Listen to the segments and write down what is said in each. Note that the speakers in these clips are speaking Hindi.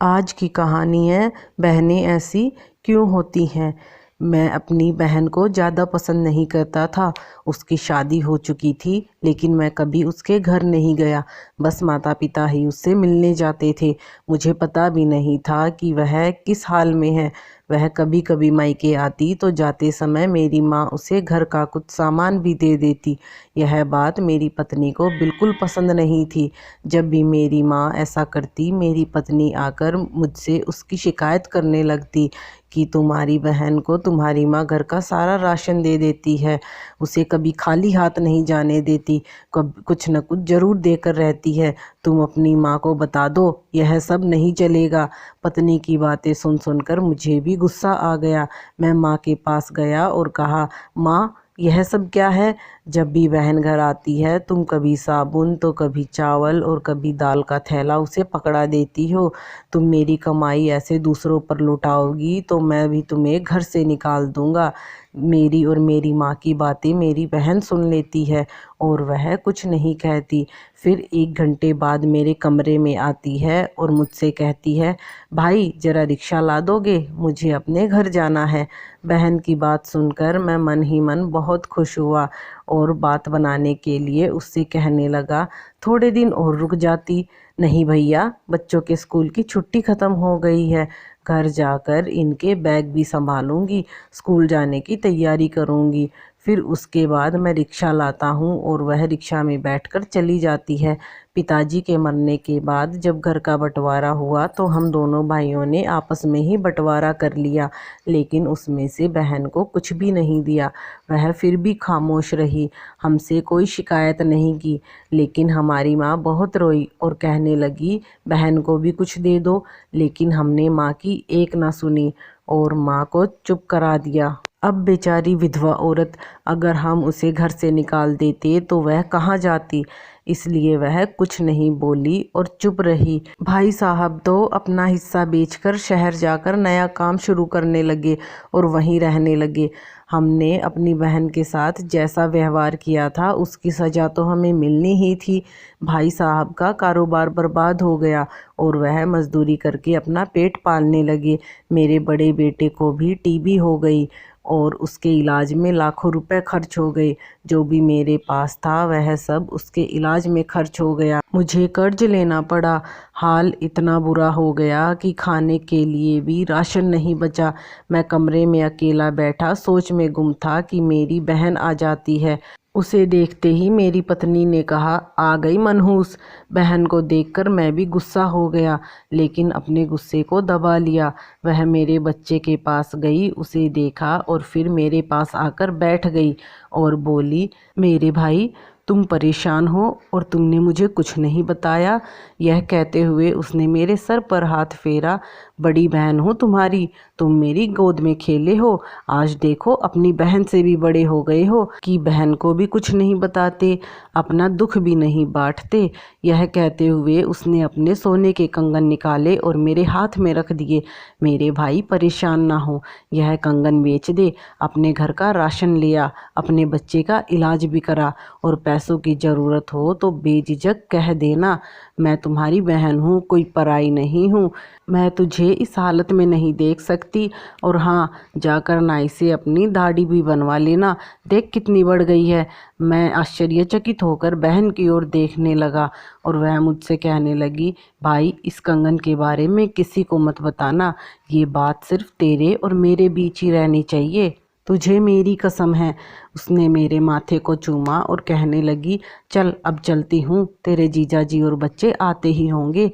आज की कहानी है बहनें ऐसी क्यों होती हैं। मैं अपनी बहन को ज़्यादा पसंद नहीं करता था। उसकी शादी हो चुकी थी लेकिन मैं कभी उसके घर नहीं गया। बस माता पिता ही उससे मिलने जाते थे। मुझे पता भी नहीं था कि वह किस हाल में है। वह कभी कभी मायके आती तो जाते समय मेरी माँ उसे घर का कुछ सामान भी दे देती। यह बात मेरी पत्नी को बिल्कुल पसंद नहीं थी। जब भी मेरी माँ ऐसा करती मेरी पत्नी आकर मुझसे उसकी शिकायत करने लगती कि तुम्हारी बहन को तुम्हारी माँ घर का सारा राशन दे देती है, उसे कभी खाली हाथ नहीं जाने देती, कब कुछ न कुछ ज़रूर देकर रहती है। तुम अपनी माँ को बता दो, यह सब नहीं चलेगा। पत्नी की बातें सुन सुनकर मुझे भी गुस्सा आ गया। मैं माँ के पास गया और कहा, माँ यह सब क्या है। जब भी बहन घर आती है तुम कभी साबुन तो कभी चावल और कभी दाल का थैला उसे पकड़ा देती हो। तुम मेरी कमाई ऐसे दूसरों पर लुटाओगी तो मैं भी तुम्हें घर से निकाल दूंगा। मेरी और मेरी माँ की बातें मेरी बहन सुन लेती है और वह कुछ नहीं कहती। फिर 1 घंटे बाद मेरे कमरे में आती है और मुझसे कहती है, भाई ज़रा रिक्शा ला दोगे, मुझे अपने घर जाना है। बहन की बात सुनकर मैं मन ही मन बहुत खुश हुआ और बात बनाने के लिए उससे कहने लगा, थोड़े दिन और रुक जाती। नहीं भैया, बच्चों के स्कूल की छुट्टी ख़त्म हो गई है, घर जाकर इनके बैग भी संभालूंगी, स्कूल जाने की तैयारी करूंगी। फिर उसके बाद मैं रिक्शा लाता हूँ और वह रिक्शा में बैठकर चली जाती है। पिताजी के मरने के बाद जब घर का बंटवारा हुआ तो हम दोनों भाइयों ने आपस में ही बंटवारा कर लिया, लेकिन उसमें से बहन को कुछ भी नहीं दिया। वह फिर भी खामोश रही, हमसे कोई शिकायत नहीं की। लेकिन हमारी माँ बहुत रोई और कहने लगी, बहन को भी कुछ दे दो। लेकिन हमने माँ की एक ना सुनी और माँ को चुप करा दिया। अब बेचारी विधवा औरत, अगर हम उसे घर से निकाल देते तो वह कहाँ जाती। इसलिए वह कुछ नहीं बोली और चुप रही। भाई साहब तो अपना हिस्सा बेचकर शहर जाकर नया काम शुरू करने लगे और वहीं रहने लगे। हमने अपनी बहन के साथ जैसा व्यवहार किया था उसकी सज़ा तो हमें मिलनी ही थी। भाई साहब का कारोबार बर्बाद हो गया और वह मजदूरी करके अपना पेट पालने लगे। मेरे बड़े बेटे को भी टीबी हो गई और उसके इलाज में लाखों रुपए खर्च हो गए। जो भी मेरे पास था वह सब उसके इलाज में खर्च हो गया। मुझे कर्ज लेना पड़ा। हाल इतना बुरा हो गया कि खाने के लिए भी राशन नहीं बचा। मैं कमरे में अकेला बैठा सोच में गुम था कि मेरी बहन आ जाती है। उसे देखते ही मेरी पत्नी ने कहा, आ गई मनहूस। बहन को देखकर मैं भी गुस्सा हो गया, लेकिन अपने गुस्से को दबा लिया। वह मेरे बच्चे के पास गई, उसे देखा और फिर मेरे पास आकर बैठ गई और बोली, मेरे भाई तुम परेशान हो और तुमने मुझे कुछ नहीं बताया। यह कहते हुए उसने मेरे सर पर हाथ फेरा। बड़ी बहन हो तुम्हारी, तुम मेरी गोद में खेले हो, आज देखो अपनी बहन से भी बड़े हो गए हो कि बहन को भी कुछ नहीं बताते, अपना दुख भी नहीं बांटते। यह कहते हुए उसने अपने सोने के कंगन निकाले और मेरे हाथ में रख दिए। मेरे भाई परेशान ना हो, यह कंगन बेच दे, अपने घर का राशन लिया, अपने बच्चे का इलाज भी करा और पैसों की ज़रूरत हो तो बेझिझक कह देना। मैं तुम्हारी बहन हूँ, कोई पराई नहीं हूँ। मैं तुझे इस हालत में नहीं देख सकती। और हाँ, जाकर नाई से अपनी दाढ़ी भी बनवा लेना, देख कितनी बढ़ गई है। मैं आश्चर्यचकित होकर बहन की ओर देखने लगा और वह मुझसे कहने लगी, भाई इस कंगन के बारे में किसी को मत बताना, ये बात सिर्फ तेरे और मेरे बीच ही रहनी चाहिए, तुझे मेरी कसम है। उसने मेरे माथे को चूमा और कहने लगी, चल अब चलती हूँ, तेरे जीजाजी और बच्चे आते ही होंगे,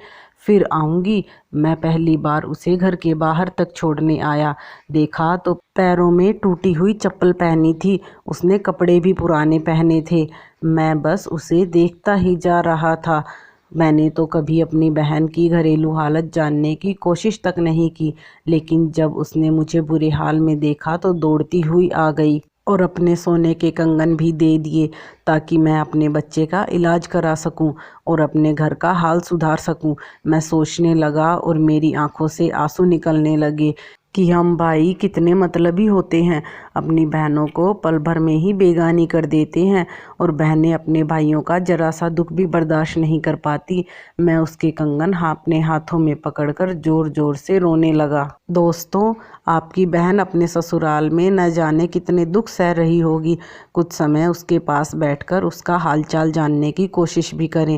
फिर आऊँगी। मैं पहली बार उसे घर के बाहर तक छोड़ने आया, देखा तो पैरों में टूटी हुई चप्पल पहनी थी, उसने कपड़े भी पुराने पहने थे। मैं बस उसे देखता ही जा रहा था। मैंने तो कभी अपनी बहन की घरेलू हालत जानने की कोशिश तक नहीं की, लेकिन जब उसने मुझे बुरे हाल में देखा तो दौड़ती हुई आ गई और अपने सोने के कंगन भी दे दिए ताकि मैं अपने बच्चे का इलाज करा सकूं और अपने घर का हाल सुधार सकूं। मैं सोचने लगा और मेरी आंखों से आंसू निकलने लगे कि हम भाई कितने मतलबी होते हैं, अपनी बहनों को पल भर में ही बेगानी कर देते हैं और बहनें अपने भाइयों का जरा सा दुख भी बर्दाश्त नहीं कर पाती। मैं उसके कंगन अपने हाथों में पकड़कर जोर जोर से रोने लगा। दोस्तों, आपकी बहन अपने ससुराल में न जाने कितने दुख सह रही होगी। कुछ समय उसके पास बैठकर उसका हालचाल जानने की कोशिश भी करें।